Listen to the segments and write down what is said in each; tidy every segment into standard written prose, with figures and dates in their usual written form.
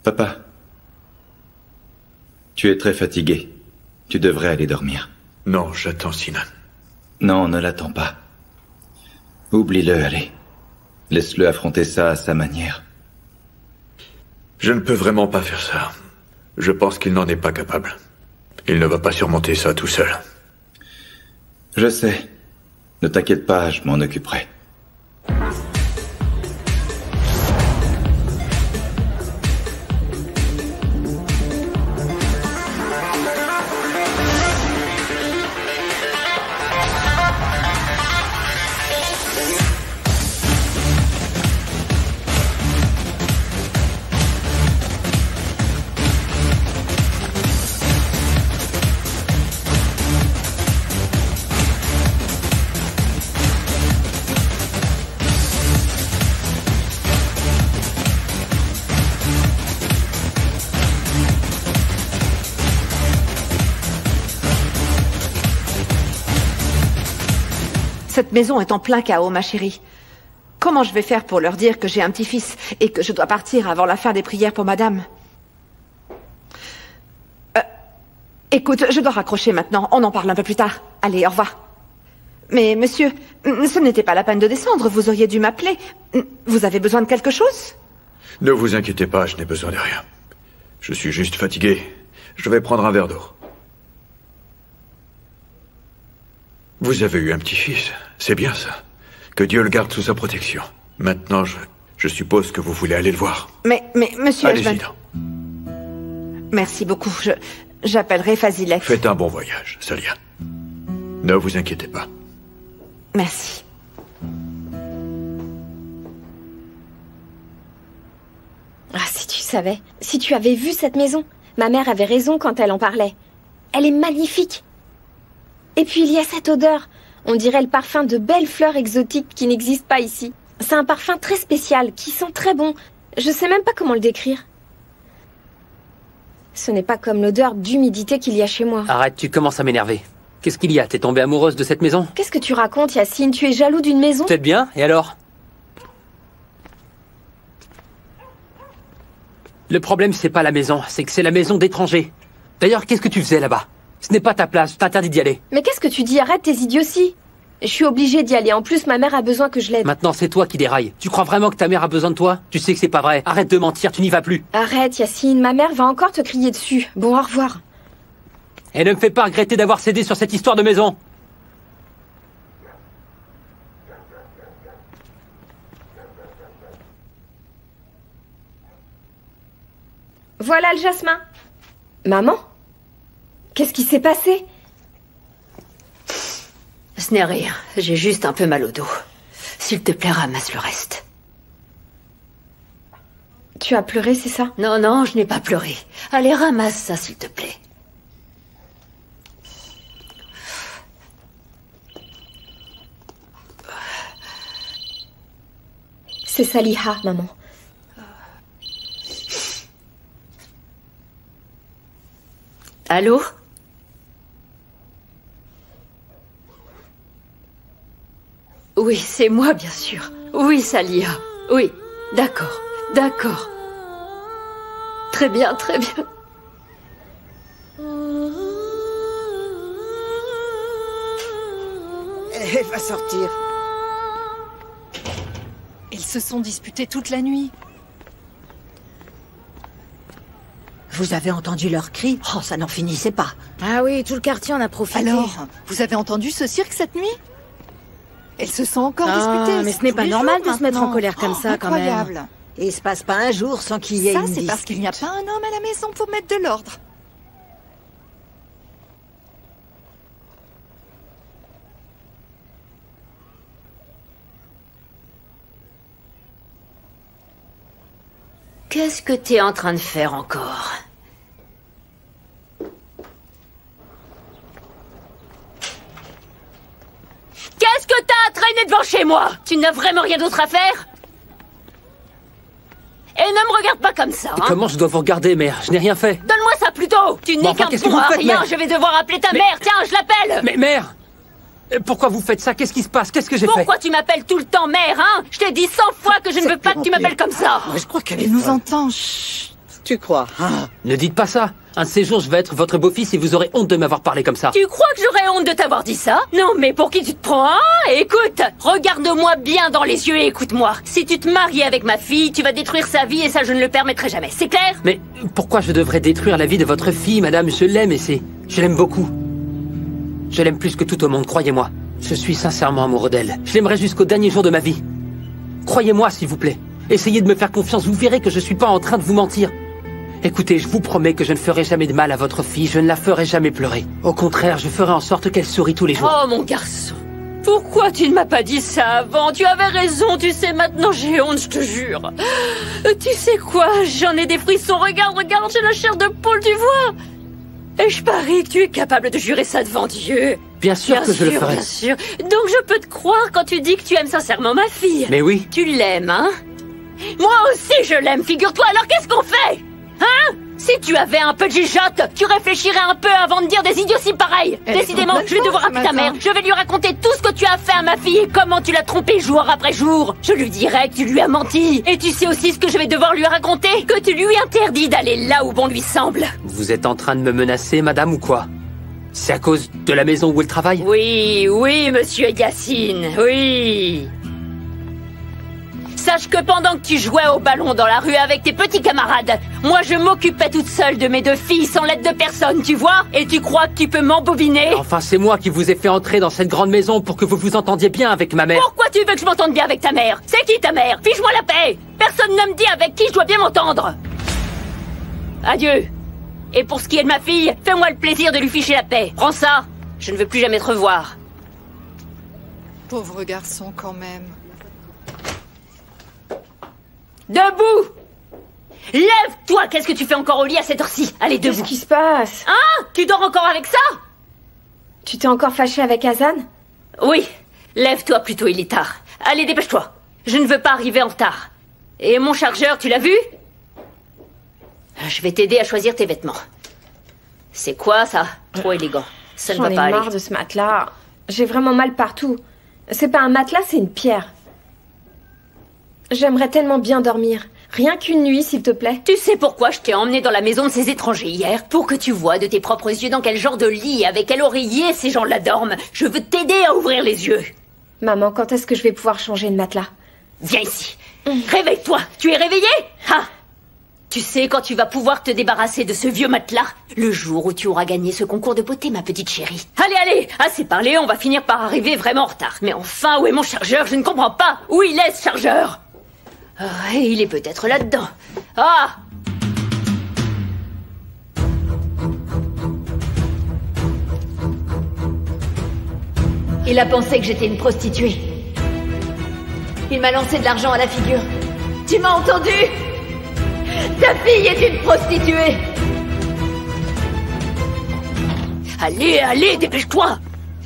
Papa, tu es très fatigué. Tu devrais aller dormir. Non, j'attends Sinan. Non, ne l'attends pas. Oublie-le, allez. Laisse-le affronter ça à sa manière. Je ne peux vraiment pas faire ça. Je pense qu'il n'en est pas capable. Il ne va pas surmonter ça tout seul. Je sais. Ne t'inquiète pas, je m'en occuperai. Cette maison est en plein chaos, ma chérie. Comment je vais faire pour leur dire que j'ai un petit-fils et que je dois partir avant la fin des prières pour madame? Écoute, je dois raccrocher maintenant. On en parle un peu plus tard. Allez, au revoir. Mais monsieur, ce n'était pas la peine de descendre. Vous auriez dû m'appeler. Vous avez besoin de quelque chose? Ne vous inquiétez pas, je n'ai besoin de rien. Je suis juste fatigué. Je vais prendre un verre d'eau. Vous avez eu un petit-fils, c'est bien ça. Que Dieu le garde sous sa protection. Maintenant, je suppose que vous voulez aller le voir. Mais monsieur... Allez-y donc. Merci beaucoup, j'appellerai Fazilek. Faites un bon voyage, Salia. Ne vous inquiétez pas. Merci. Ah, si tu savais, si tu avais vu cette maison. Ma mère avait raison quand elle en parlait. Elle est magnifique. Et puis il y a cette odeur. On dirait le parfum de belles fleurs exotiques qui n'existent pas ici. C'est un parfum très spécial, qui sent très bon. Je sais même pas comment le décrire. Ce n'est pas comme l'odeur d'humidité qu'il y a chez moi. Arrête, tu commences à m'énerver. Qu'est-ce qu'il y a? T'es tombée amoureuse de cette maison? Qu'est-ce que tu racontes, Yacine? Tu es jaloux d'une maison? Peut-être bien, et alors? Le problème, c'est pas la maison, c'est que c'est la maison d'étrangers. D'ailleurs, qu'est-ce que tu faisais là-bas? Ce n'est pas ta place, je t'interdis d'y aller. Mais qu'est-ce que tu dis? Arrête tes idioties. Je suis obligée d'y aller. En plus, ma mère a besoin que je l'aide. Maintenant, c'est toi qui dérailles. Tu crois vraiment que ta mère a besoin de toi? Tu sais que c'est pas vrai. Arrête de mentir, tu n'y vas plus. Arrête, Yacine. Ma mère va encore te crier dessus. Bon, au revoir. Et ne me fais pas regretter d'avoir cédé sur cette histoire de maison. Voilà le jasmin. Maman? Qu'est-ce qui s'est passé? Ce n'est rien, j'ai juste un peu mal au dos. S'il te plaît, ramasse le reste. Tu as pleuré, c'est ça? Non, non, je n'ai pas pleuré. Allez, ramasse ça, s'il te plaît. C'est Saliha, maman. Allô? Oui, c'est moi, bien sûr. Oui, Salia. Oui, d'accord, d'accord. Très bien, très bien. Elle va sortir. Ils se sont disputés toute la nuit. Vous avez entendu leurs cris? Oh, ça n'en finissait pas. Ah oui, tout le quartier en a profité. Alors, vous avez entendu ce cirque cette nuit? Elles se sont encore disputées. Mais ce n'est pas normal de se mettre en colère comme ça, quand même. Et il se passe pas un jour sans qu'il y ait une dispute. Ça, c'est parce qu'il n'y a pas un homme à la maison pour mettre de l'ordre. Qu'est-ce que t'es en train de faire encore? Qu'est-ce que t'as à traîner devant chez moi? Tu n'as vraiment rien d'autre à faire? Et ne me regarde pas comme ça, hein. Comment je dois vous regarder, mère? Je n'ai rien fait. Donne-moi ça plutôt. Tu n'es qu'un con à rien. Je vais devoir appeler ta mère. Tiens, je l'appelle. Mais mère! Pourquoi vous faites ça? Qu'est-ce qui se passe? Qu'est-ce que j'ai fait? Pourquoi tu m'appelles tout le temps mère, hein? Je t'ai dit 100 fois que je ne veux pas que tu m'appelles comme ça. Je crois qu'elle nous entend. Chut. tu crois, hein? Ne dites pas ça. Un de ces jours, je vais être votre beau-fils et vous aurez honte de m'avoir parlé comme ça. Tu crois que j'aurais honte de t'avoir dit ça? Non, mais pour qui tu te prends, hein? Écoute, regarde-moi bien dans les yeux et écoute-moi. Si tu te maries avec ma fille, tu vas détruire sa vie et ça, je ne le permettrai jamais. C'est clair? Mais pourquoi je devrais détruire la vie de votre fille, madame? Je l'aime et je l'aime beaucoup. Je l'aime plus que tout au monde, croyez-moi. Je suis sincèrement amoureux d'elle. Je l'aimerai jusqu'au dernier jour de ma vie. Croyez-moi, s'il vous plaît. Essayez de me faire confiance, vous verrez que je suis pas en train de vous mentir. Écoutez, je vous promets que je ne ferai jamais de mal à votre fille, je ne la ferai jamais pleurer. Au contraire, je ferai en sorte qu'elle sourie tous les jours. Oh, mon garçon. Pourquoi tu ne m'as pas dit ça avant? Tu avais raison, tu sais, maintenant j'ai honte, je te jure. Tu sais quoi? J'en ai des frissons, regarde, j'ai la chair de poule, tu vois? Et je parie que tu es capable de jurer ça devant Dieu. Bien sûr que je le ferai. Bien sûr. Donc je peux te croire quand tu dis que tu aimes sincèrement ma fille. Mais oui. Tu l'aimes, hein? Moi aussi je l'aime, figure-toi, alors qu'est-ce qu'on fait? Hein? Si tu avais un peu de jugeote, tu réfléchirais un peu avant de dire des idioties pareilles. Décidément, je vais devoir appeler ta mère. Je vais lui raconter tout ce que tu as fait à ma fille et comment tu l'as trompée jour après jour. Je lui dirai que tu lui as menti. Et tu sais aussi ce que je vais devoir lui raconter? Que tu lui interdis d'aller là où bon lui semble. Vous êtes en train de me menacer, madame, ou quoi? C'est à cause de la maison où elle travaille? Oui, monsieur Yacine, oui. Sache que pendant que tu jouais au ballon dans la rue avec tes petits camarades, moi je m'occupais toute seule de mes deux filles sans l'aide de personne, tu vois? Et tu crois que tu peux m'embobiner? Enfin, c'est moi qui vous ai fait entrer dans cette grande maison pour que vous vous entendiez bien avec ma mère. Pourquoi tu veux que je m'entende bien avec ta mère? C'est qui ta mère? Fiche-moi la paix! Personne ne me dit avec qui je dois bien m'entendre. Adieu. Et pour ce qui est de ma fille, fais-moi le plaisir de lui ficher la paix. Prends ça. Je ne veux plus jamais te revoir. Pauvre garçon, quand même. Debout! Lève-toi! Qu'est-ce que tu fais encore au lit à cette heure-ci? Allez, debout! Qu'est-ce qui se passe? Hein? Tu dors encore avec ça? Tu t'es encore fâché avec Hazan? Oui. Lève-toi plutôt, il est tard. Allez, dépêche-toi. Je ne veux pas arriver en retard. Et mon chargeur, tu l'as vu? Je vais t'aider à choisir tes vêtements. C'est quoi, ça? Trop élégant. Ça ne va pas aller. J'en ai marre de ce matelas. J'ai vraiment mal partout. C'est pas un matelas, c'est une pierre. J'aimerais tellement bien dormir. Rien qu'une nuit, s'il te plaît. Tu sais pourquoi je t'ai emmené dans la maison de ces étrangers hier? Pour que tu vois de tes propres yeux dans quel genre de lit, avec quel oreiller ces gens-là dorment. Je veux t'aider à ouvrir les yeux. Maman, quand est-ce que je vais pouvoir changer de matelas? Viens ici. Réveille-toi. Tu es réveillée? Ah. Tu sais quand tu vas pouvoir te débarrasser de ce vieux matelas? Le jour où tu auras gagné ce concours de beauté, ma petite chérie. Allez, assez parlé, on va finir par arriver vraiment en retard. Mais enfin, où est mon chargeur? Je ne comprends pas. Où il est, ce chargeur? Ah, il est peut-être là-dedans. Ah! Il a pensé que j'étais une prostituée. Il m'a lancé de l'argent à la figure. Tu m'as entendu? Ta fille est une prostituée. Allez, dépêche-toi.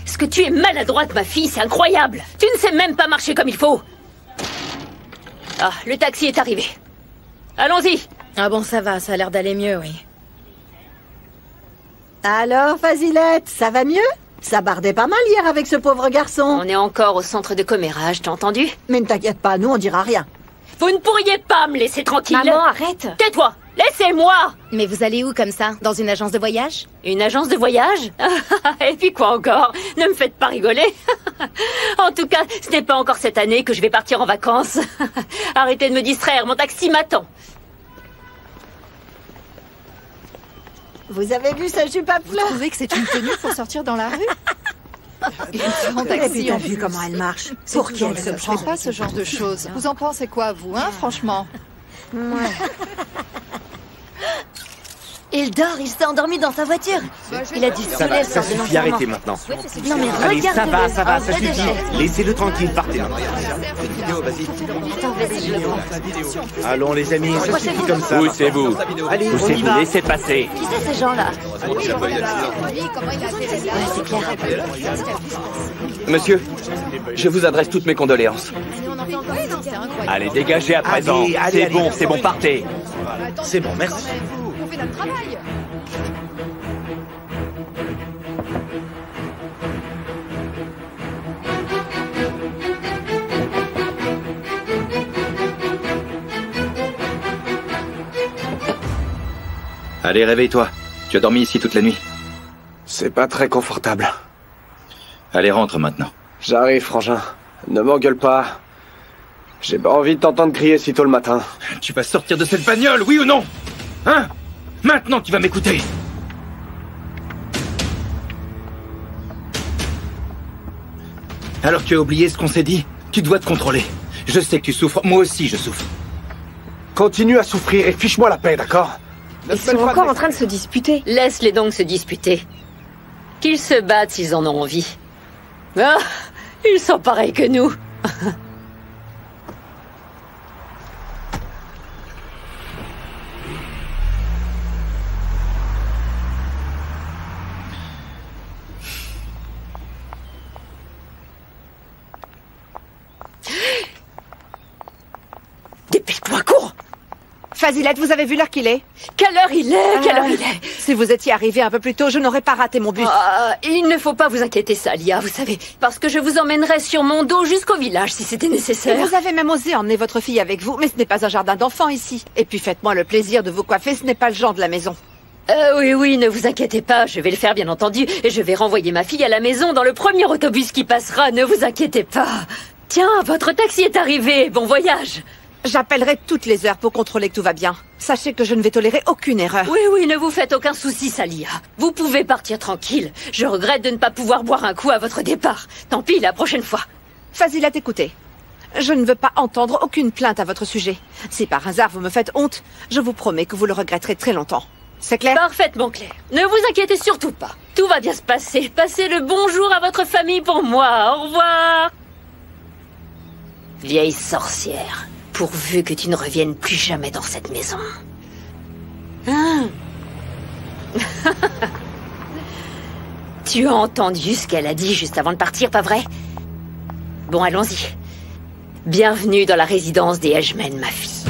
Est-ce que tu es maladroite, ma fille? C'est incroyable. Tu ne sais même pas marcher comme il faut. Ah, le taxi est arrivé. Allons-y. Ah bon, ça va, ça a l'air d'aller mieux, oui. Alors, Fazilette, ça va mieux? Ça bardait pas mal hier avec ce pauvre garçon. On est encore au centre de commérage, t'as entendu? Mais ne t'inquiète pas, nous on dira rien. Vous ne pourriez pas me laisser tranquille? Maman, arrête! Tais-toi! Laissez-moi! Mais vous allez où comme ça? Dans une agence de voyage? Une agence de voyage? Et puis quoi encore? Ne me faites pas rigoler. En tout cas, ce n'est pas encore cette année que je vais partir en vacances. Arrêtez de me distraire, mon taxi m'attend. Vous avez vu sa jupe à Vous fleurs? trouvez que c'est une tenue pour sortir dans la rue? En Et taxi, puis t'as en vu plus. comment elle marche? C'est Pour qui toujours elle le se même. Je prend? fais pas ce genre de choses. Vous en pensez quoi, vous, hein, franchement? Il dort, il s'est endormi dans sa voiture. Il a dû Ça va, saouler ça suffit, arrêtez maintenant. Non mais Allez, regarde-le. ça va, ça suffit. Laissez-le tranquille, partez. Allons les amis, ça suffit comme ça. Poussez-vous. Allez, on y Poussez-vous, va. laissez passer. Qui c'est ces gens-là? Monsieur, je vous adresse toutes mes condoléances. Allez, dégagez à présent. Allez, C'est bon, partez. C'est bon, merci. On fait notre travail. Allez, réveille-toi. Tu as dormi ici toute la nuit. C'est pas très confortable. Allez, rentre maintenant. J'arrive, frangin. Ne m'engueule pas. J'ai pas envie de t'entendre crier si tôt le matin. Tu vas sortir de cette bagnole, oui ou non? Hein? Maintenant tu vas m'écouter. Alors tu as oublié ce qu'on s'est dit? Tu dois te contrôler. Je sais que tu souffres, moi aussi je souffre. Continue à souffrir et fiche-moi la paix, d'accord? Ils sont encore en train de se disputer. Laisse-les donc se disputer. Qu'ils se battent s'ils en ont envie. Ah, ils sont pareils que nous. Dépêche-toi, cours! Fazilette, vous avez vu l'heure qu'il est? Quelle heure il est? Quelle heure il est? Si vous étiez arrivé un peu plus tôt, je n'aurais pas raté mon bus. Il ne faut pas vous inquiéter, Salia, vous savez, parce que je vous emmènerai sur mon dos jusqu'au village si c'était nécessaire. Vous avez même osé emmener votre fille avec vous, mais ce n'est pas un jardin d'enfants ici. Et puis faites-moi le plaisir de vous coiffer, ce n'est pas le genre de la maison. Oui, ne vous inquiétez pas, je vais le faire bien entendu, et je vais renvoyer ma fille à la maison dans le premier autobus qui passera, ne vous inquiétez pas. Tiens, votre taxi est arrivé, bon voyage. J'appellerai toutes les heures pour contrôler que tout va bien. Sachez que je ne vais tolérer aucune erreur. Oui, ne vous faites aucun souci, Salia. Vous pouvez partir tranquille. Je regrette de ne pas pouvoir boire un coup à votre départ. Tant pis, la prochaine fois. Fazilette, écoutez. Je ne veux pas entendre aucune plainte à votre sujet. Si par hasard vous me faites honte, je vous promets que vous le regretterez très longtemps. C'est clair? Parfaitement clair. Ne vous inquiétez surtout pas. Tout va bien se passer. Passez le bonjour à votre famille pour moi. Au revoir. Vieille sorcière. Pourvu que tu ne reviennes plus jamais dans cette maison. Tu as entendu ce qu'elle a dit juste avant de partir, pas vrai? Bon, allons-y. Bienvenue dans la résidence des Edgemen, ma fille.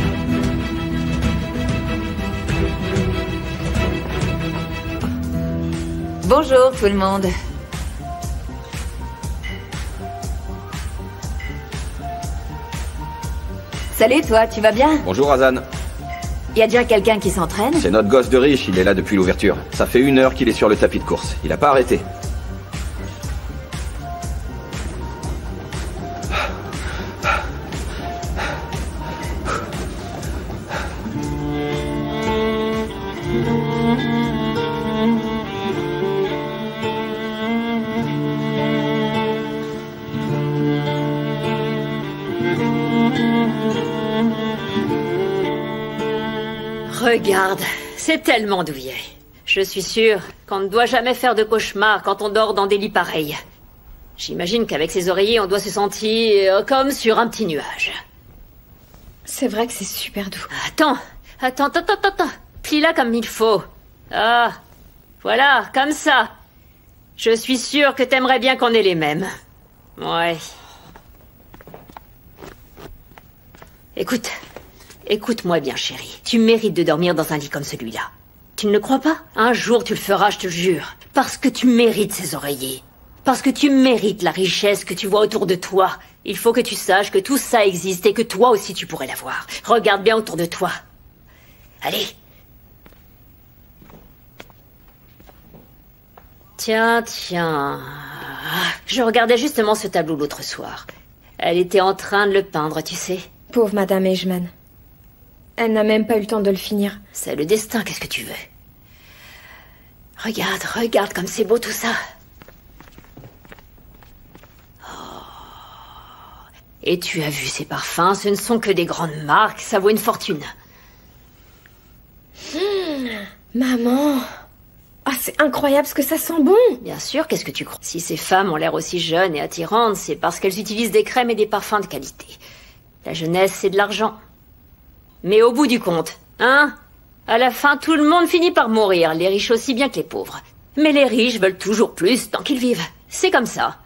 Bonjour tout le monde. Salut toi, tu vas bien? Bonjour Azan. Y a déjà quelqu'un qui s'entraîne? C'est notre gosse de riche, il est là depuis l'ouverture. Ça fait 1 heure qu'il est sur le tapis de course. Il a pas arrêté. Regarde, c'est tellement douillet. Je suis sûre qu'on ne doit jamais faire de cauchemar quand on dort dans des lits pareils. J'imagine qu'avec ses oreillers, on doit se sentir comme sur un petit nuage. C'est vrai que c'est super doux. Attends. Plie-la comme il faut. Ah, voilà, comme ça. Je suis sûre que t'aimerais bien qu'on ait les mêmes. Ouais. Écoute-moi bien, chérie. Tu mérites de dormir dans un lit comme celui-là. Tu ne le crois pas? Un jour, tu le feras, je te jure. Parce que tu mérites ces oreillers. Parce que tu mérites la richesse que tu vois autour de toi. Il faut que tu saches que tout ça existe et que toi aussi tu pourrais l'avoir. Regarde bien autour de toi. Allez. Tiens. Je regardais justement ce tableau l'autre soir. Elle était en train de le peindre, tu sais. Pauvre Madame Edgeman. Elle n'a même pas eu le temps de le finir. C'est le destin, qu'est-ce que tu veux? Regarde comme c'est beau tout ça. Oh. Et tu as vu ces parfums, ce ne sont que des grandes marques, ça vaut une fortune. Maman. Ah, c'est incroyable ce que ça sent bon. Bien sûr, qu'est-ce que tu crois? Si ces femmes ont l'air aussi jeunes et attirantes, c'est parce qu'elles utilisent des crèmes et des parfums de qualité. La jeunesse, c'est de l'argent. Mais au bout du compte, hein? À la fin, tout le monde finit par mourir, les riches aussi bien que les pauvres. Mais les riches veulent toujours plus tant qu'ils vivent. C'est comme ça.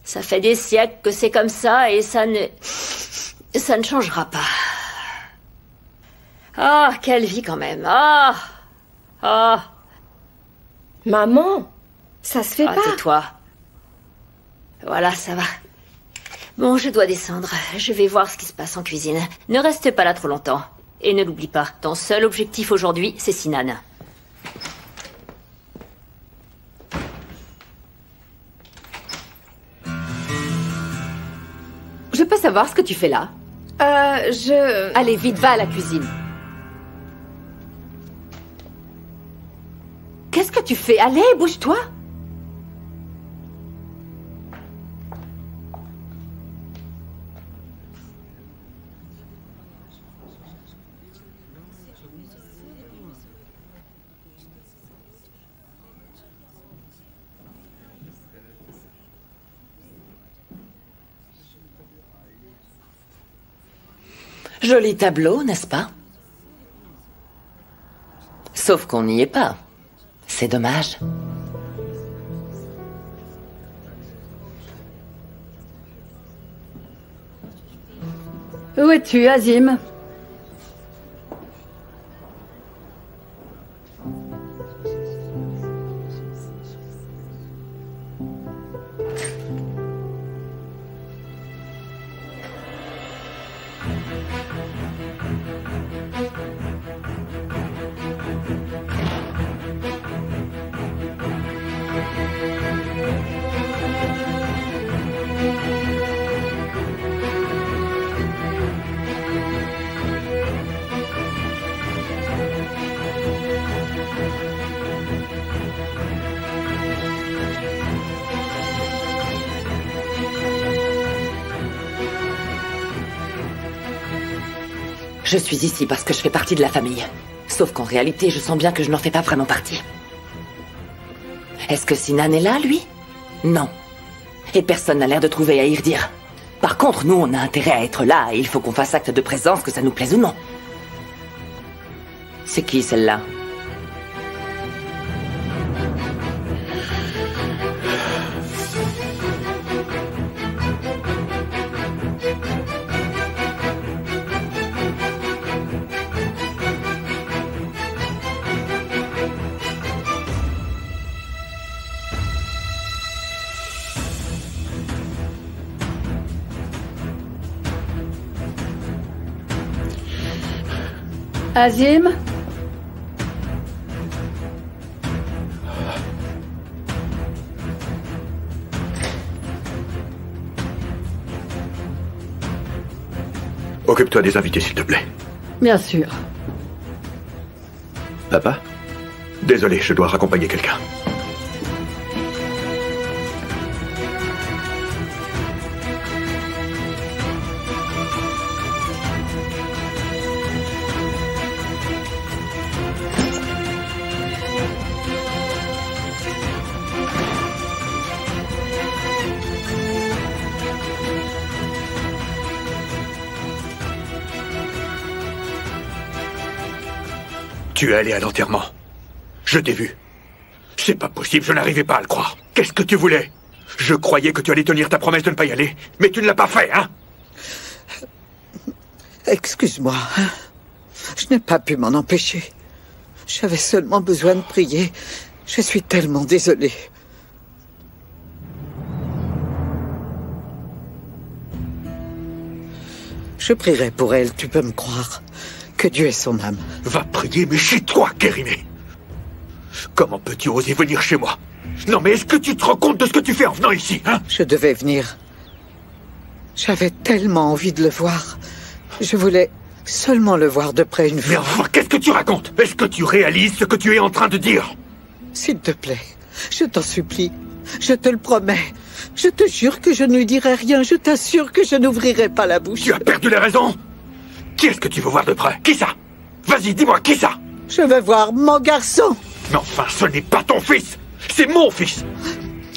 Ça fait des siècles que c'est comme ça et ça ne changera pas. Ah, quelle vie quand même. Ah. Maman, ça se fait pas. Tais-toi. Voilà, ça va. Bon, je dois descendre. Je vais voir ce qui se passe en cuisine. Ne reste pas là trop longtemps. Et ne l'oublie pas, ton seul objectif aujourd'hui, c'est Sinan. Je peux savoir ce que tu fais là? Allez, vite, va à la cuisine. Qu'est-ce que tu fais? Allez, bouge-toi. Joli tableau, n'est-ce pas? Sauf qu'on n'y est pas. C'est dommage. Où es-tu, Azim? Je suis ici parce que je fais partie de la famille. Sauf qu'en réalité, je sens bien que je n'en fais pas vraiment partie. Est-ce que Sinan est là, lui? Non. Et personne n'a l'air de trouver à y redire. Par contre, nous, on a intérêt à être là et il faut qu'on fasse acte de présence, que ça nous plaise ou non. C'est qui, celle-là? Azim? Occupe-toi des invités, s'il te plaît. Bien sûr. Papa? Désolé, je dois raccompagner quelqu'un. Tu es allé à l'enterrement. Je t'ai vu. C'est pas possible, je n'arrivais pas à le croire. Qu'est-ce que tu voulais? Je croyais que tu allais tenir ta promesse de ne pas y aller, mais tu ne l'as pas fait, hein? Excuse-moi. Je n'ai pas pu m'en empêcher. J'avais seulement besoin de prier. Je suis tellement désolée. Je prierai pour elle, tu peux me croire. Que Dieu ait son âme. Va prier, mais chez toi, Kérimé. Comment peux-tu oser venir chez moi? Non, mais est-ce que tu te rends compte de ce que tu fais en venant ici, hein? Je devais venir. J'avais tellement envie de le voir. Je voulais seulement le voir de près une fois. Mais enfin, qu'est-ce que tu racontes? Est-ce que tu réalises ce que tu es en train de dire? S'il te plaît, je t'en supplie. Je te le promets. Je te jure que je ne lui dirai rien. Je t'assure que je n'ouvrirai pas la bouche. Tu as perdu les raisons? Qui est-ce que tu veux voir de près? Qui ça? Vas-y, dis-moi, qui ça? Je veux voir mon garçon. Mais enfin, ce n'est pas ton fils. C'est mon fils.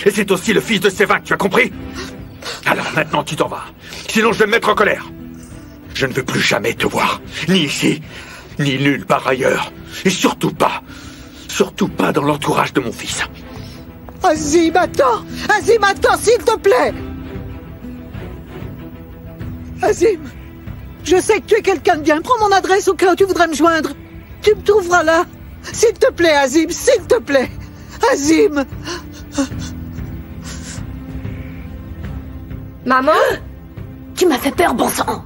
Et c'est aussi le fils de Sévin, tu as compris? Alors maintenant, tu t'en vas. Sinon, je vais me mettre en colère. Je ne veux plus jamais te voir. Ni ici, ni nulle part ailleurs. Et surtout pas dans l'entourage de mon fils. Azim, attends! Azim, attends, s'il te plaît! Azim, je sais que tu es quelqu'un de bien. Prends mon adresse au cas où tu voudrais me joindre. Tu me trouveras là. S'il te plaît, Azim, s'il te plaît. Azim! Maman? Tu m'as fait peur, bon sang!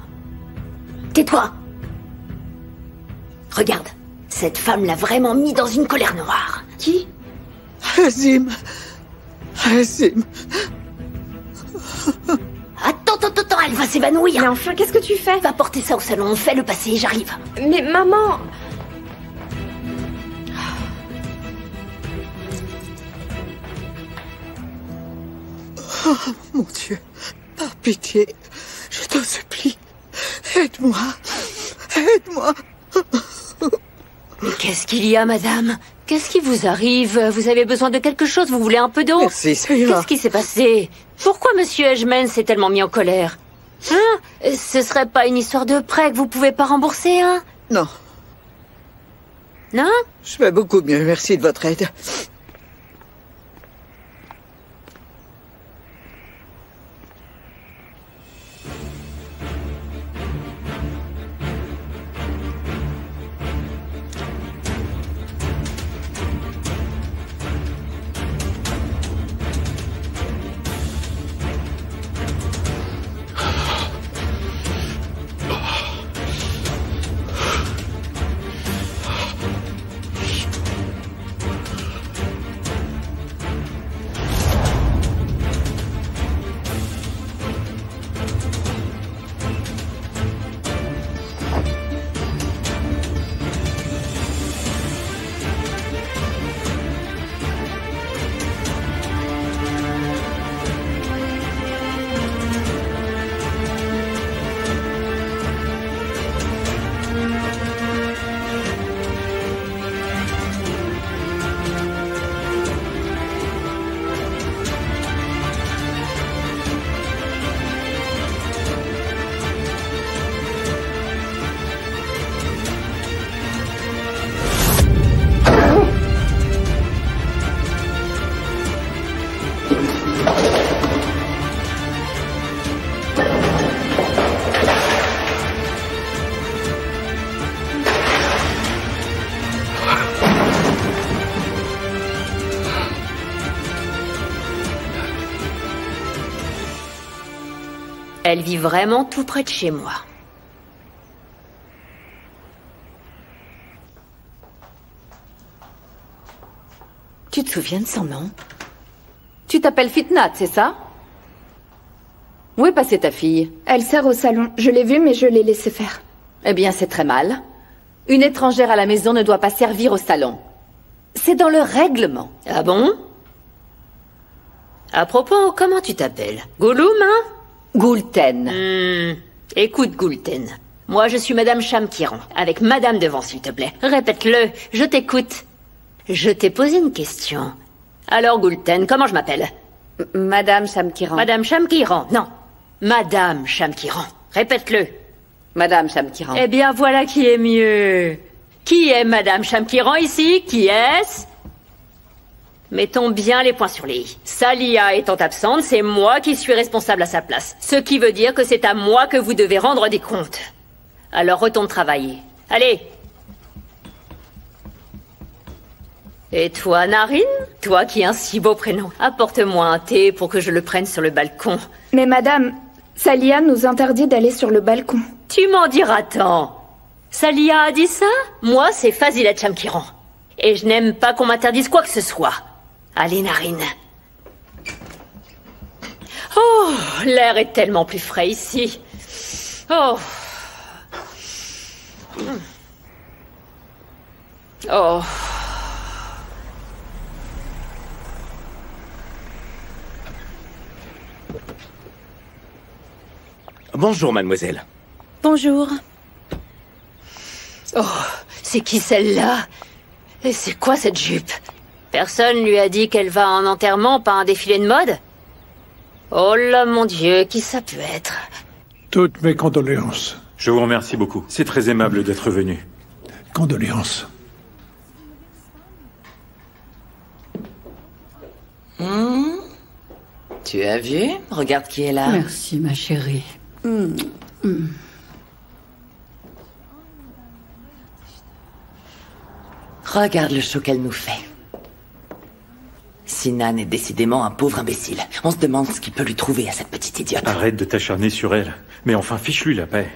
Tais-toi! Regarde, cette femme l'a vraiment mis dans une colère noire. Qui? Azim. Azim. Attends, elle va s'évanouir. Mais enfin, qu'est-ce que tu fais? Va porter ça au salon, fais-le passer, j'arrive. Mais maman... Oh, mon Dieu, par pitié, je t'en supplie, aide-moi, aide-moi. Mais qu'est-ce qu'il y a, madame? Qu'est-ce qui vous arrive? Vous avez besoin de quelque chose? Vous voulez un peu d'eau? Merci, ça ira. Qu'est-ce qui s'est passé? Pourquoi Monsieur Edgeman s'est tellement mis en colère? Hein? Ce serait pas une histoire de prêt que vous pouvez pas rembourser, hein? Non. Non? Je vais beaucoup mieux, merci de votre aide. Elle vit vraiment tout près de chez moi. Tu te souviens de son nom? Tu t'appelles Fitnat, c'est ça? Où est passée ta fille? Elle sert au salon. Je l'ai vue, mais je l'ai laissée faire. Eh bien, c'est très mal. Une étrangère à la maison ne doit pas servir au salon. C'est dans le règlement. Ah bon? À propos, comment tu t'appelles? Gouloum, hein? Goulten. Écoute, Goulten. Moi, je suis Madame Shamkiran. Avec Madame devant, s'il te plaît. Répète-le, je t'écoute. Je t'ai posé une question. Alors, Goulten, comment je m'appelle? Madame Shamkiran. Madame Shamkiran, non. Madame Shamkiran. Répète-le. Madame Shamkiran. Eh bien, voilà qui est mieux. Qui est Madame Shamkiran ici? Qui est-ce? Mettons bien les points sur les i. Salia étant absente, c'est moi qui suis responsable à sa place. Ce qui veut dire que c'est à moi que vous devez rendre des comptes. Alors retourne travailler. Allez. Et toi, Narine? Toi qui as un si beau prénom. Apporte-moi un thé pour que je le prenne sur le balcon. Mais madame, Salia nous interdit d'aller sur le balcon. Tu m'en diras tant. Salia a dit ça? Moi, c'est Fazilet Shamkiran. Et je n'aime pas qu'on m'interdise quoi que ce soit. Allez, Narine. Oh, l'air est tellement plus frais ici. Oh. Oh. Bonjour, mademoiselle. Bonjour. Oh, c'est qui celle-là? Et c'est quoi cette jupe? Personne lui a dit qu'elle va à un enterrement, pas un défilé de mode? Oh là, mon Dieu, qui ça peut être? Toutes mes condoléances. Je vous remercie beaucoup. C'est très aimable d'être venu. Condoléances. Tu as vu? Regarde qui est là. Merci, ma chérie. Regarde le show qu'elle nous fait. Sinan est décidément un pauvre imbécile. On se demande ce qu'il peut lui trouver à cette petite idiote. Arrête de t'acharner sur elle. Mais enfin, fiche-lui la paix.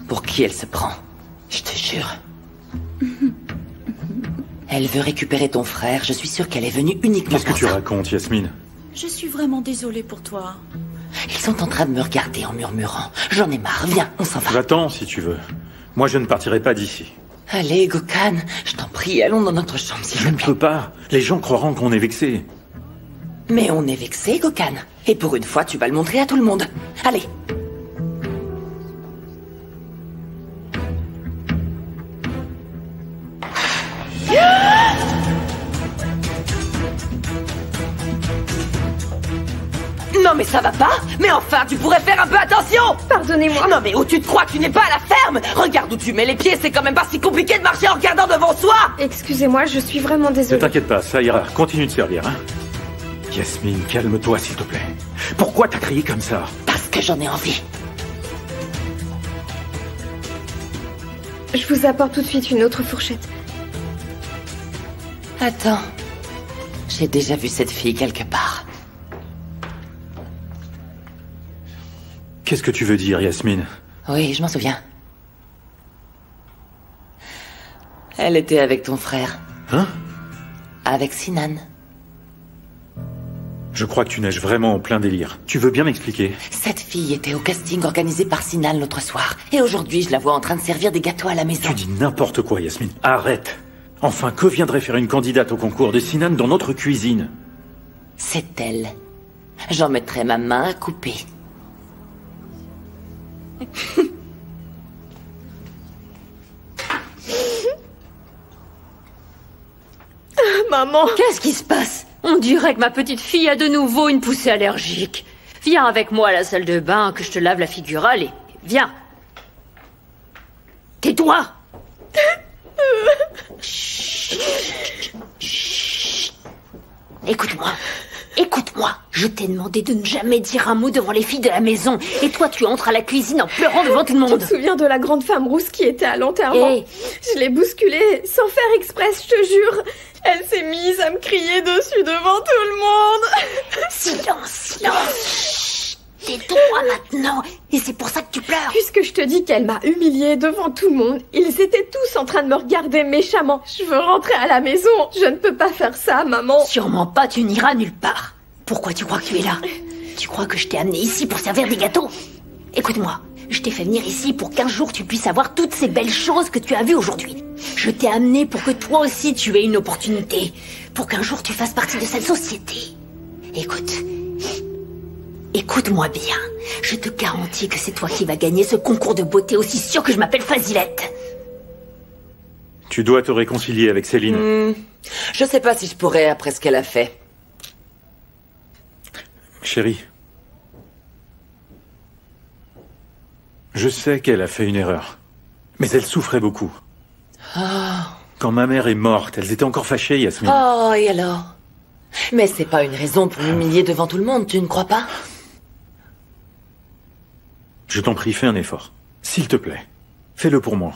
Pour qui elle se prend? sûr. Elle veut récupérer ton frère. Je suis sûre qu'elle est venue uniquement Qu'est-ce que tu racontes, Yasmine? Je suis vraiment désolée pour toi. Ils sont en train de me regarder en murmurant. J'en ai marre. Viens, on s'en va. Va-t'en, si tu veux. Moi, je ne partirai pas d'ici. Allez, Gokhan, je t'en prie, allons dans notre chambre, s'il Je te ne plaît. peux pas. Les gens croiront qu'on est vexés. Mais on est vexé, Gokhan. Et pour une fois, tu vas le montrer à tout le monde. Allez. Non mais ça va pas? Mais enfin, tu pourrais faire un peu attention! Pardonnez-moi. Non mais où tu te crois? Tu n'es pas à la ferme! Regarde où tu mets les pieds, c'est quand même pas si compliqué de marcher en regardant devant soi! Excusez-moi, je suis vraiment Ne désolée. t'inquiète pas, ça ira. Continue de servir, hein. Yasmine, calme-toi, s'il te plaît. Pourquoi t'as crié comme ça? Parce que j'en ai envie. Je vous apporte tout de suite une autre fourchette. Attends. J'ai déjà vu cette fille quelque part. Qu'est-ce que tu veux dire, Yasmine? Oui, je m'en souviens. Elle était avec ton frère. Hein? Avec Sinan. Je crois que tu nages vraiment en plein délire. Tu veux bien m'expliquer? Cette fille était au casting organisé par Sinan l'autre soir. Et aujourd'hui, je la vois en train de servir des gâteaux à la maison. Tu dis n'importe quoi, Yasmine. Arrête. Enfin, que viendrait faire une candidate au concours de Sinan dans notre cuisine? C'est elle. J'en mettrai ma main à couper. Maman, qu'est-ce qui se passe? On dirait que ma petite fille a de nouveau une poussée allergique. Viens avec moi à la salle de bain, que je te lave la figure. Allez, viens. Tais-toi. Écoute-moi. Écoute-moi. Je t'ai demandé de ne jamais dire un mot devant les filles de la maison. Et toi, tu entres à la cuisine en pleurant devant tout le monde. Tu te souviens de la grande femme rousse qui était à l'enterrement? Hey. Je l'ai bousculée sans faire exprès, je te jure. Elle s'est mise à me crier dessus devant tout le monde. Silence, silence. Tais-toi maintenant. Et c'est pour ça que tu pleures. Puisque je te dis qu'elle m'a humiliée devant tout le monde, ils étaient tous en train de me regarder méchamment. Je veux rentrer à la maison. Je ne peux pas faire ça, maman. Sûrement pas, tu n'iras nulle part. Pourquoi tu crois que tu es là? Tu crois que je t'ai amené ici pour servir des gâteaux? Écoute-moi, je t'ai fait venir ici pour qu'un jour tu puisses avoir toutes ces belles choses que tu as vues aujourd'hui. Je t'ai amené pour que toi aussi tu aies une opportunité. Pour qu'un jour tu fasses partie de cette société. Écoute. Écoute-moi bien. Je te garantis que c'est toi qui vas gagner ce concours de beauté aussi sûr que je m'appelle Fazilette. Tu dois te réconcilier avec Céline. Je sais pas si je pourrais après ce qu'elle a fait. Chérie. Je sais qu'elle a fait une erreur. Mais elle souffrait beaucoup. Oh. Quand ma mère est morte, elles étaient encore fâchées, Yasmine. Oh, et alors? Mais c'est pas une raison pour m'humilier devant tout le monde, tu ne crois pas? Je t'en prie, fais un effort. S'il te plaît. Fais-le pour moi.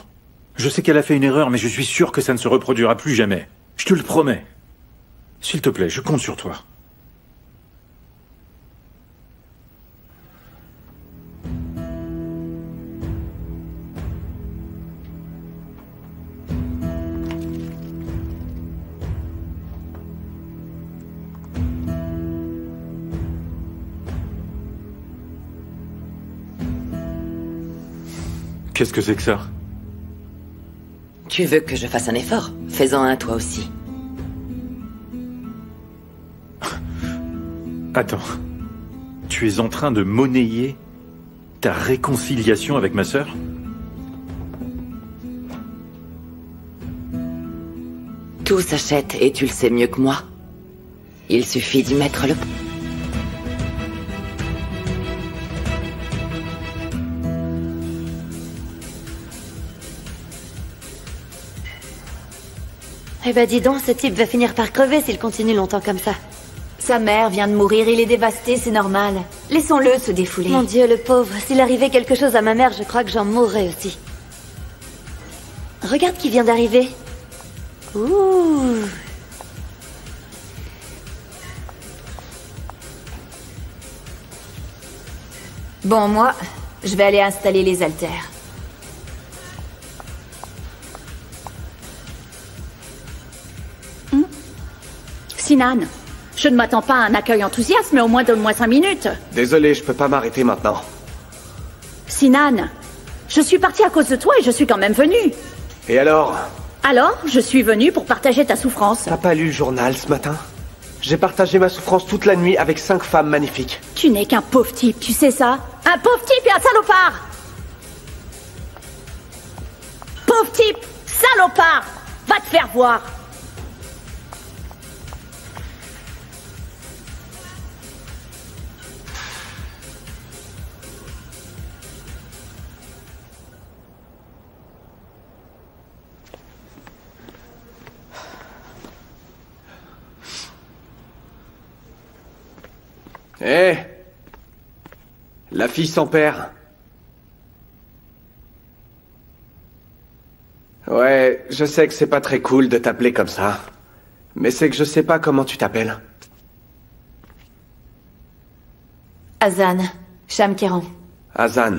Je sais qu'elle a fait une erreur, mais je suis sûr que ça ne se reproduira plus jamais. Je te le promets. S'il te plaît, je compte sur toi. Qu'est-ce que c'est que ça? Tu veux que je fasse un effort? Fais-en un toi aussi. Attends. Tu es en train de monnayer ta réconciliation avec ma sœur? Tout s'achète et tu le sais mieux que moi. Il suffit d'y mettre le... Eh ben dis donc, ce type va finir par crever s'il continue longtemps comme ça. Sa mère vient de mourir, il est dévasté, c'est normal. Laissons-le se défouler. Mon Dieu, le pauvre. S'il arrivait quelque chose à ma mère, je crois que j'en mourrais aussi. Regarde qui vient d'arriver. Ouh. Bon, moi, je vais aller installer les haltères. Sinan, je ne m'attends pas à un accueil enthousiaste, mais au moins donne-moi 5 minutes. Désolé, je peux pas m'arrêter maintenant. Sinan, je suis partie à cause de toi et je suis quand même venue. Et alors? Alors, je suis venue pour partager ta souffrance. T'as pas lu le journal ce matin? J'ai partagé ma souffrance toute la nuit avec 5 femmes magnifiques. Tu n'es qu'un pauvre type, tu sais ça? Un pauvre type et un salopard! Pauvre type! Salopard! Va te faire voir! Hé! La fille sans père. Ouais, je sais que c'est pas très cool de t'appeler comme ça. Mais c'est que je sais pas comment tu t'appelles. Azan, Shamkiran. Azan.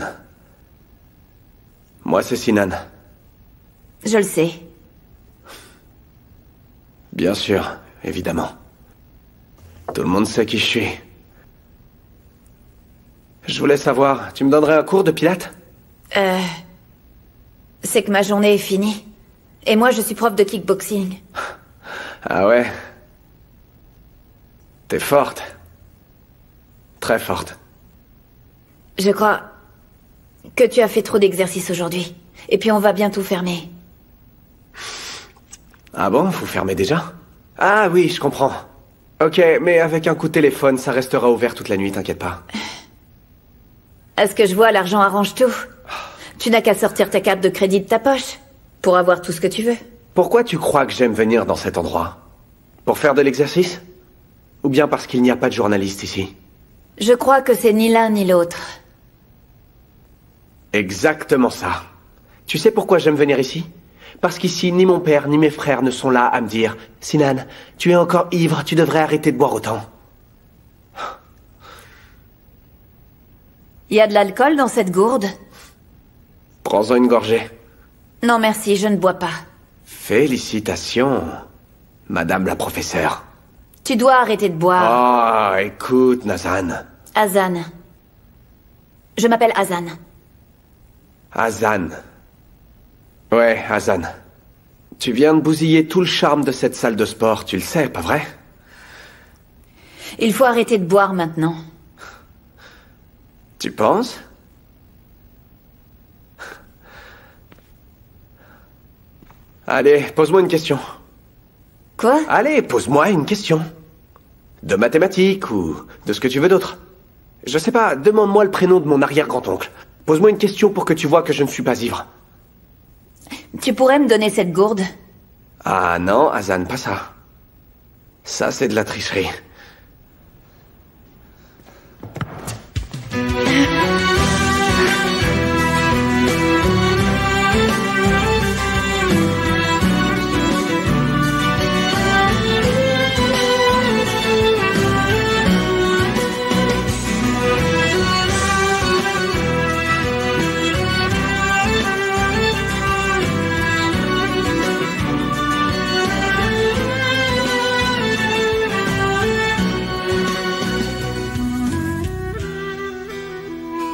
Moi, c'est Sinan. Je le sais. Bien sûr, évidemment. Tout le monde sait qui je suis. Je voulais savoir, tu me donnerais un cours de pilates? C'est que ma journée est finie. Et moi, je suis prof de kickboxing. Ah ouais? T'es forte. Très forte. Je crois que tu as fait trop d'exercices aujourd'hui. Et puis on va bientôt fermer. Ah bon, vous fermez déjà? Ah oui, je comprends. Ok, mais avec un coup de téléphone, ça restera ouvert toute la nuit, t'inquiète pas. À ce que je vois, l'argent arrange tout. Tu n'as qu'à sortir ta carte de crédit de ta poche pour avoir tout ce que tu veux. Pourquoi tu crois que j'aime venir dans cet endroit? Pour faire de l'exercice? Ou bien parce qu'il n'y a pas de journaliste ici? Je crois que c'est ni l'un ni l'autre. Exactement ça. Tu sais pourquoi j'aime venir ici? Parce qu'ici, ni mon père ni mes frères ne sont là à me dire « Sinan, tu es encore ivre, tu devrais arrêter de boire autant. » Il y a de l'alcool dans cette gourde? Prends-en une gorgée. Non merci, je ne bois pas. Félicitations, madame la professeure. Tu dois arrêter de boire. Ah, écoute, Nazan. Azan. Je m'appelle Azan. Azan. Ouais, Azan. Tu viens de bousiller tout le charme de cette salle de sport, tu le sais, pas vrai? Il faut arrêter de boire maintenant. Tu penses? Allez, pose-moi une question. Quoi? Allez, pose-moi une question. De mathématiques ou de ce que tu veux d'autre. Je sais pas, demande-moi le prénom de mon arrière-grand-oncle. Pose-moi une question pour que tu vois que je ne suis pas ivre. Tu pourrais me donner cette gourde? Ah non, Azan, pas ça. Ça, c'est de la tricherie.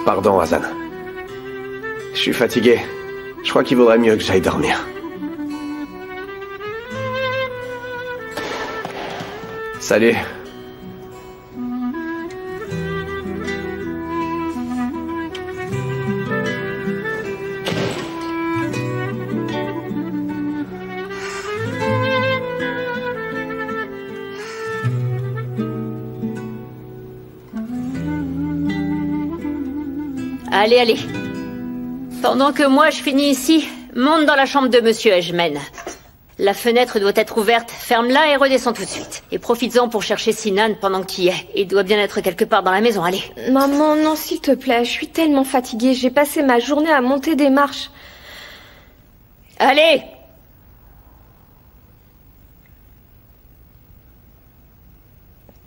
Pardon, Azan. Je suis fatigué. Je crois qu'il vaudrait mieux que j'aille dormir. Salut. Allez, allez. Pendant que moi je finis ici, monte dans la chambre de Monsieur Ejmen. La fenêtre doit être ouverte, ferme-la et redescends tout de suite. Et profites-en pour chercher Sinan pendant que tu y es. Il doit bien être quelque part dans la maison, allez. Maman, non, s'il te plaît, je suis tellement fatiguée. J'ai passé ma journée à monter des marches. Allez!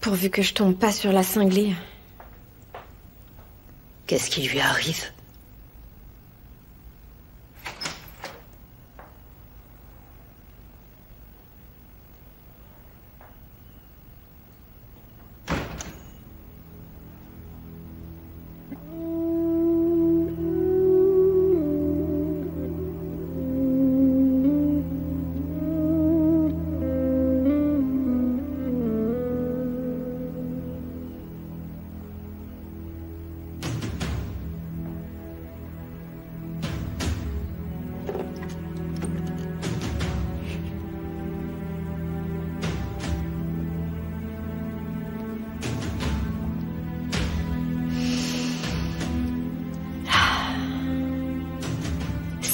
Pourvu que je tombe pas sur la cinglée. Qu'est-ce qui lui arrive?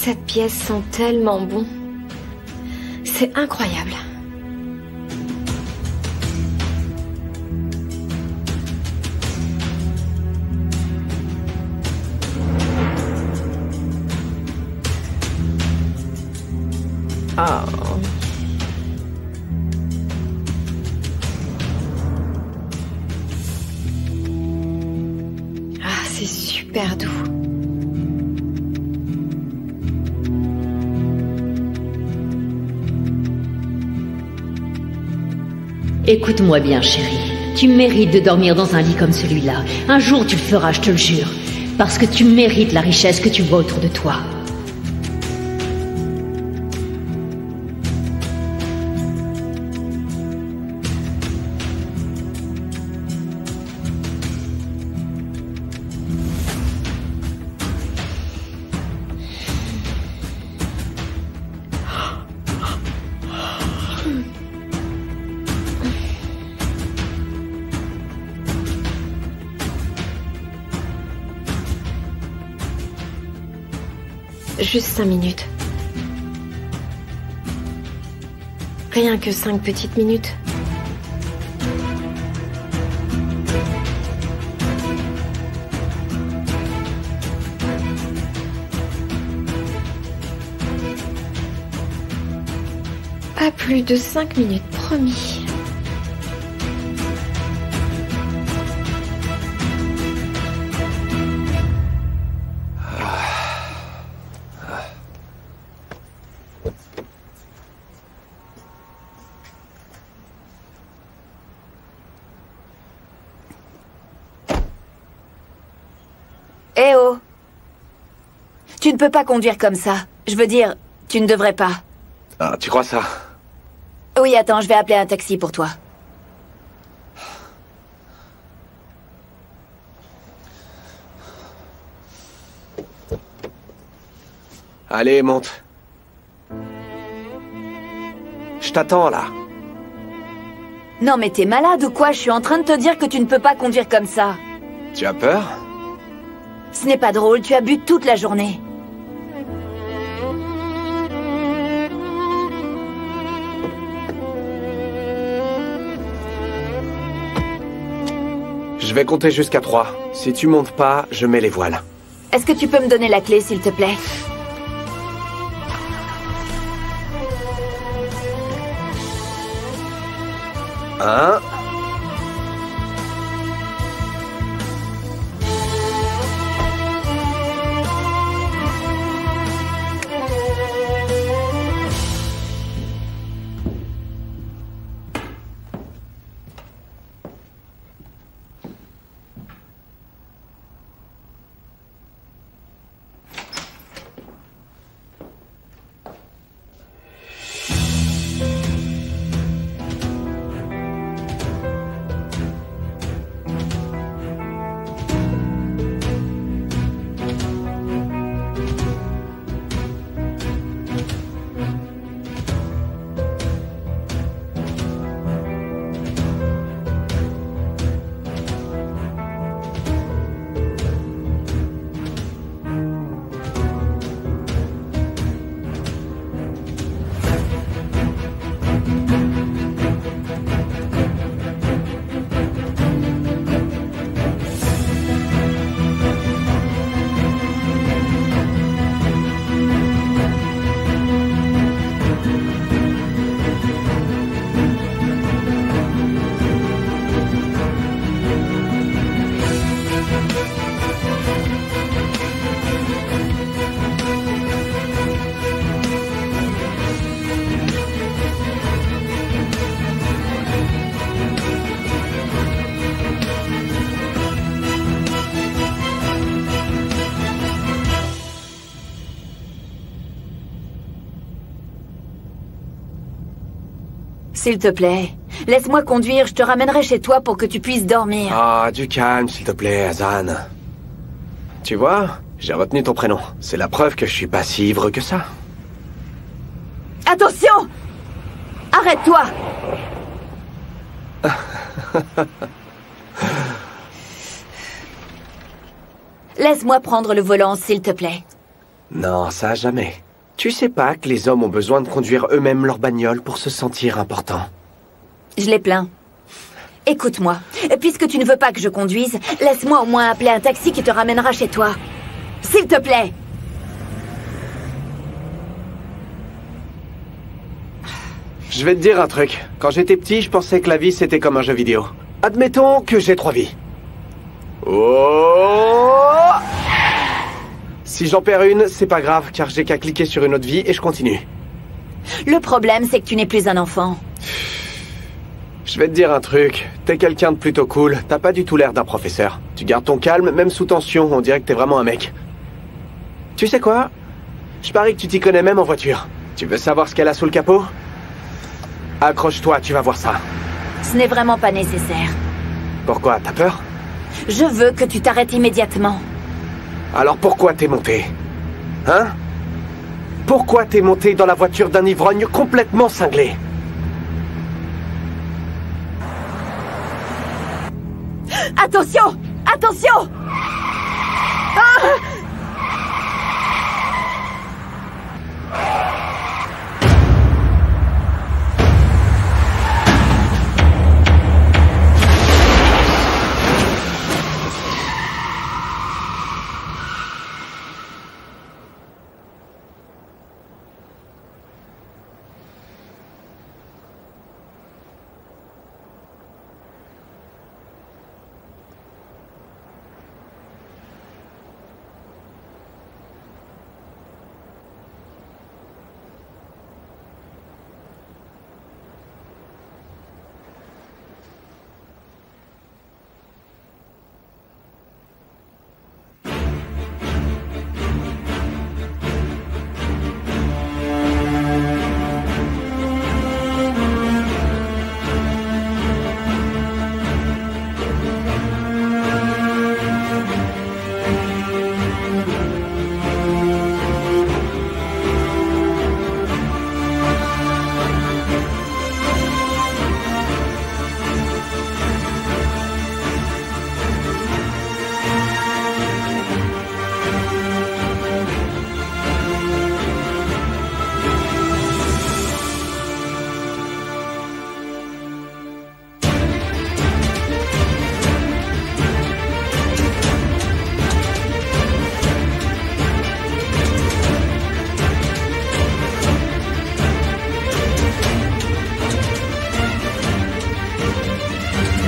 Cette pièce sent tellement bon. C'est incroyable. Oh. Ah, c'est super doux. Écoute-moi bien, chérie. Tu mérites de dormir dans un lit comme celui-là. Un jour, tu le feras, je te le jure. Parce que tu mérites la richesse que tu vois autour de toi. Juste 5 minutes. Rien que 5 petites minutes. Pas plus de 5 minutes, promis. Eh oh! Tu ne peux pas conduire comme ça. Je veux dire, tu ne devrais pas. Ah, tu crois ça? Oui, attends, je vais appeler un taxi pour toi. Allez, monte. Je t'attends, là. Non mais t'es malade ou quoi? Je suis en train de te dire que tu ne peux pas conduire comme ça. Tu as peur? Ce n'est pas drôle, tu as bu toute la journée. Je vais compter jusqu'à 3. Si tu montes pas, je mets les voiles. Est-ce que tu peux me donner la clé, s'il te plaît? Un. S'il te plaît, laisse-moi conduire, je te ramènerai chez toi pour que tu puisses dormir. Ah, du calme, s'il te plaît, Hazan. Tu vois, j'ai retenu ton prénom. C'est la preuve que je suis pas si ivre que ça. Attention! Arrête-toi! Laisse-moi prendre le volant, s'il te plaît. Non, ça a jamais. Tu sais pas que les hommes ont besoin de conduire eux-mêmes leur bagnole pour se sentir importants? Je les plains. Écoute-moi, puisque tu ne veux pas que je conduise, laisse-moi au moins appeler un taxi qui te ramènera chez toi. S'il te plaît. Je vais te dire un truc. Quand j'étais petit, je pensais que la vie c'était comme un jeu vidéo. Admettons que j'ai 3 vies. Oh! Si j'en perds une, c'est pas grave, car j'ai qu'à cliquer sur une autre vie et je continue. Le problème, c'est que tu n'es plus un enfant. Je vais te dire un truc. T'es quelqu'un de plutôt cool. T'as pas du tout l'air d'un professeur. Tu gardes ton calme, même sous tension. On dirait que t'es vraiment un mec. Tu sais quoi? Je parie que tu t'y connais même en voiture. Tu veux savoir ce qu'elle a sous le capot? Accroche-toi, tu vas voir ça. Ce n'est vraiment pas nécessaire. Pourquoi? T'as peur? Je veux que tu t'arrêtes immédiatement. Alors pourquoi t'es monté? Hein? Pourquoi t'es monté dans la voiture d'un ivrogne complètement cinglé? Attention! Attention! Ah!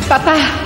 Papa!